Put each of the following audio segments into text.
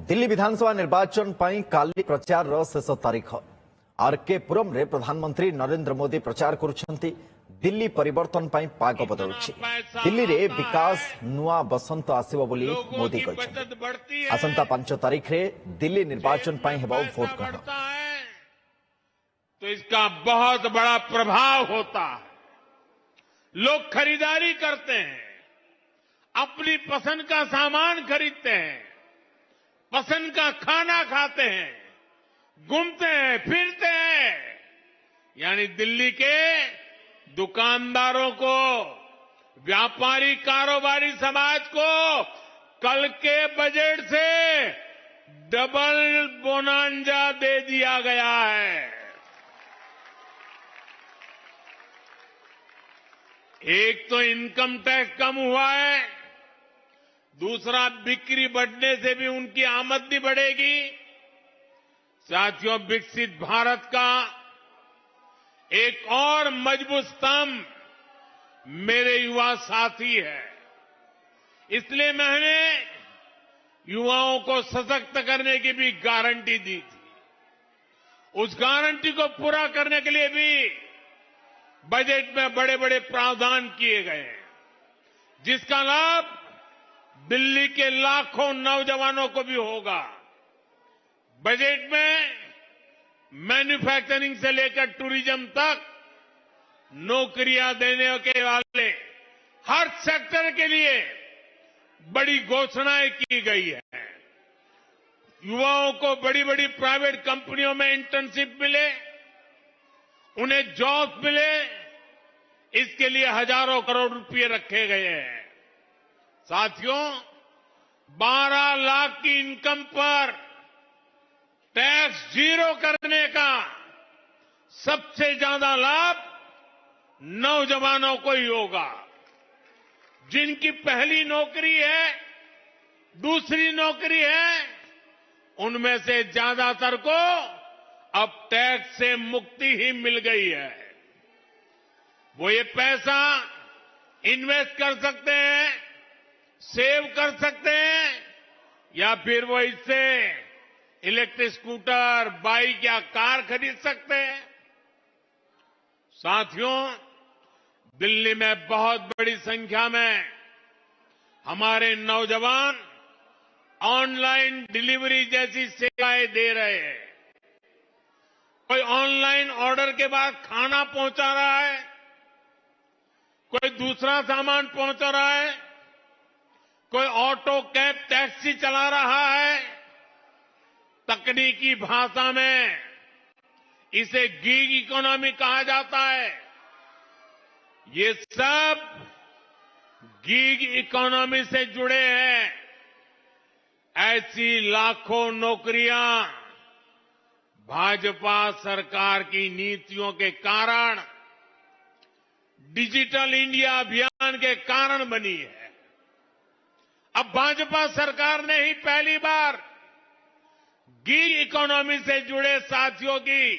दिल्ली विधानसभा निर्वाचन पर काली प्रचार शेष तारीख आरके पुरम रे प्रधानमंत्री नरेंद्र मोदी प्रचार करुछंती। दिल्ली परिवर्तन पर पाग बदलुछि। दिल्ली रे विकास नुआ बसंत आसिबो बोली मोदी कहछंती। आसंता 5 तारीख रे दिल्ली निर्वाचन पर हेबो वोट ग्रहण। तो इसका बहुत बड़ा प्रभाव होता है। लोग खरीदारी करते हैं, अपनी पसंद का सामान खरीदते हैं, पसंद का खाना खाते हैं, घूमते हैं, फिरते हैं। यानी दिल्ली के दुकानदारों को, व्यापारी कारोबारी समाज को कल के बजट से डबल बोनांजा दे दिया गया है। एक तो इनकम टैक्स कम हुआ है, दूसरा बिक्री बढ़ने से भी उनकी आमदनी बढ़ेगी। साथियों, विकसित भारत का एक और मजबूत स्तंभ मेरे युवा साथी है। इसलिए मैंने युवाओं को सशक्त करने की भी गारंटी दी थी। उस गारंटी को पूरा करने के लिए भी बजट में बड़े बड़े प्रावधान किए गए हैं, जिसका लाभ दिल्ली के लाखों नौजवानों को भी होगा। बजट में मैन्युफैक्चरिंग से लेकर टूरिज्म तक नौकरियां देने के वाले हर सेक्टर के लिए बड़ी घोषणाएं की गई है। युवाओं को बड़ी बड़ी प्राइवेट कंपनियों में इंटर्नशिप मिले, उन्हें जॉब मिले, इसके लिए हजारों करोड़ रुपए रखे गए हैं। साथियों, 12 लाख की इनकम पर टैक्स जीरो करने का सबसे ज्यादा लाभ नौजवानों को ही होगा। जिनकी पहली नौकरी है, दूसरी नौकरी है, उनमें से ज्यादातर को अब टैक्स से मुक्ति ही मिल गई है। वो ये पैसा इन्वेस्ट कर सकते हैं, सेव कर सकते हैं, या फिर वो इससे इलेक्ट्रिक स्कूटर, बाइक या कार खरीद सकते हैं। साथियों, दिल्ली में बहुत बड़ी संख्या में हमारे नौजवान ऑनलाइन डिलीवरी जैसी सेवाएं दे रहे हैं। कोई ऑनलाइन ऑर्डर के बाद खाना पहुंचा रहा है, कोई दूसरा सामान पहुंचा रहा है, कोई ऑटो, कैब, टैक्सी चला रहा है। तकनीकी भाषा में इसे गिग इकोनॉमी कहा जाता है। ये सब गिग इकोनॉमी से जुड़े हैं। ऐसी लाखों नौकरियां भाजपा सरकार की नीतियों के कारण, डिजिटल इंडिया अभियान के कारण बनी है। अब भाजपा सरकार ने ही पहली बार गिग इकोनॉमी से जुड़े साथियों की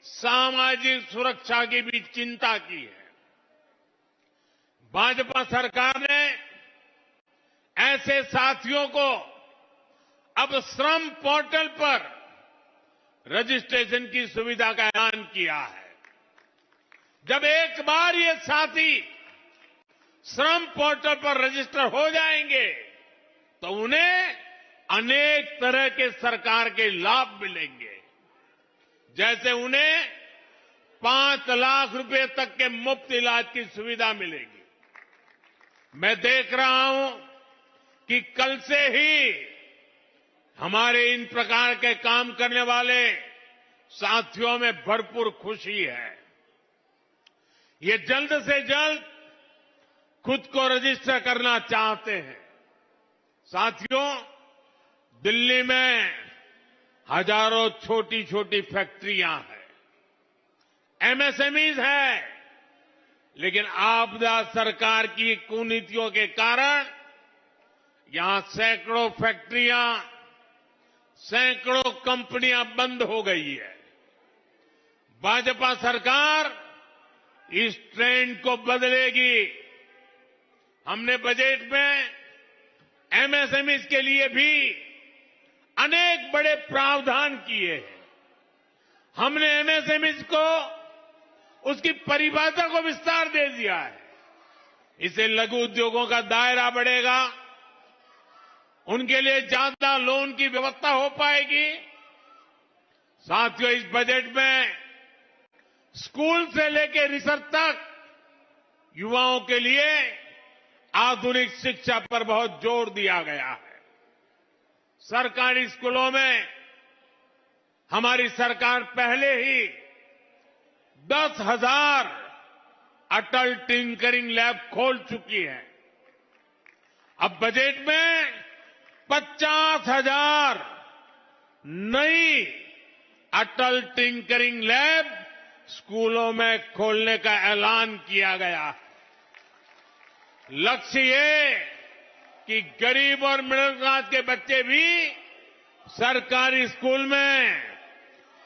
सामाजिक सुरक्षा की भी चिंता की है। भाजपा सरकार ने ऐसे साथियों को अब श्रम पोर्टल पर रजिस्ट्रेशन की सुविधा का ऐलान किया है। जब एक बार ये साथी श्रम पोर्टल पर रजिस्टर हो जाएंगे तो उन्हें अनेक तरह के सरकार के लाभ मिलेंगे। जैसे उन्हें 5 लाख रुपए तक के मुफ्त इलाज की सुविधा मिलेगी। मैं देख रहा हूं कि कल से ही हमारे इन प्रकार के काम करने वाले साथियों में भरपूर खुशी है। ये जल्द से जल्द खुद को रजिस्टर करना चाहते हैं। साथियों, दिल्ली में हजारों छोटी छोटी फैक्ट्रियां हैं, एमएसएमईज है, लेकिन आपदा सरकार की कुनीतियों के कारण यहां सैकड़ों फैक्ट्रियां, सैकड़ों कंपनियां बंद हो गई है। भाजपा सरकार इस ट्रेंड को बदलेगी। हमने बजट में एमएसएमईज के लिए भी अनेक बड़े प्रावधान किए हैं। हमने एमएसएमई को उसकी परिभाषा को विस्तार दे दिया है। इससे लघु उद्योगों का दायरा बढ़ेगा, उनके लिए ज्यादा लोन की व्यवस्था हो पाएगी। साथियों, इस बजट में स्कूल से लेकर रिसर्च तक युवाओं के लिए आधुनिक शिक्षा पर बहुत जोर दिया गया है। सरकारी स्कूलों में हमारी सरकार पहले ही 10,000 अटल टिंकरिंग लैब खोल चुकी है। अब बजट में 50,000 नई अटल टिंकरिंग लैब स्कूलों में खोलने का ऐलान किया गया है। लक्ष्य ये कि गरीब और मिडिल क्लास के बच्चे भी सरकारी स्कूल में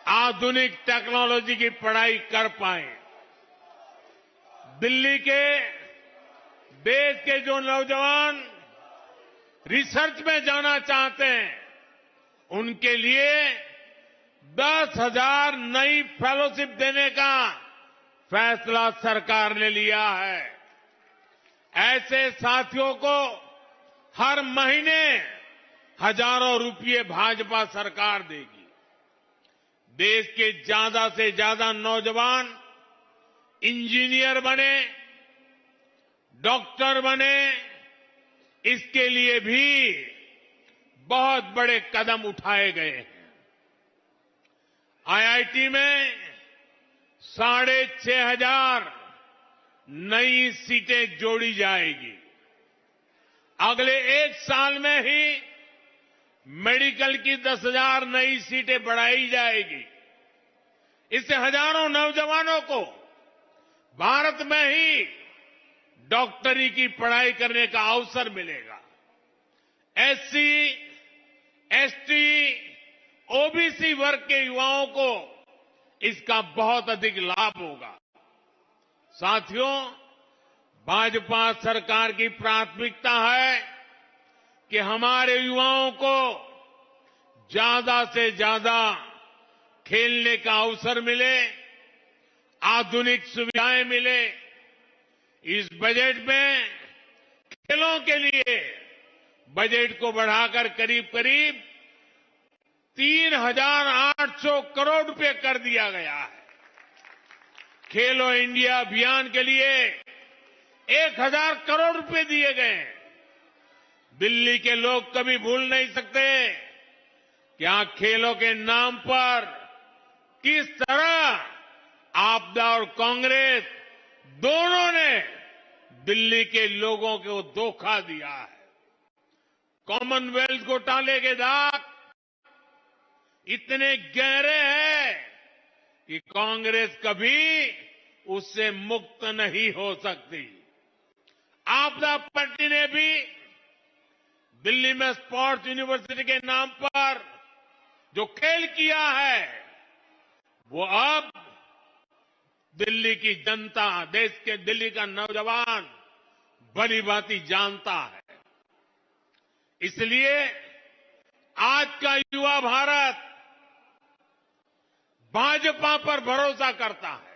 आधुनिक टेक्नोलॉजी की पढ़ाई कर पाएं। दिल्ली के देश के जो नौजवान रिसर्च में जाना चाहते हैं, उनके लिए 10,000 नई फेलोशिप देने का फैसला सरकार ने लिया है। ऐसे साथियों को हर महीने हजारों रुपये भाजपा सरकार देगी। देश के ज्यादा से ज्यादा नौजवान इंजीनियर बने, डॉक्टर बने, इसके लिए भी बहुत बड़े कदम उठाए गए हैं। आईआईटी में 6,500 नई सीटें जोड़ी जाएगी। अगले एक साल में ही मेडिकल की 10,000 नई सीटें बढ़ाई जाएगी। इससे हजारों नौजवानों को भारत में ही डॉक्टरी की पढ़ाई करने का अवसर मिलेगा। एससी, एसटी, ओबीसी वर्ग के युवाओं को इसका बहुत अधिक लाभ होगा। साथियों, भाजपा सरकार की प्राथमिकता है कि हमारे युवाओं को ज्यादा से ज्यादा खेलने का अवसर मिले, आधुनिक सुविधाएं मिले। इस बजट में खेलों के लिए बजट को बढ़ाकर करीब करीब 3,800 करोड़ रुपए कर दिया गया है। खेलो इंडिया अभियान के लिए 1,000 करोड़ रुपए दिए गए हैं। दिल्ली के लोग कभी भूल नहीं सकते कि यहां खेलों के नाम पर किस तरह आपदा और कांग्रेस दोनों ने दिल्ली के लोगों को धोखा दिया है। कॉमनवेल्थ घोटाले के दाग इतने गहरे हैं कि कांग्रेस कभी उससे मुक्त नहीं हो सकती। आपदा पार्टी ने भी दिल्ली में स्पोर्ट्स यूनिवर्सिटी के नाम पर जो खेल किया है, वो अब दिल्ली की जनता, देश के दिल्ली का नौजवान भली भांति जानता है। इसलिए आज का युवा भारत भाजपा पर भरोसा करता है।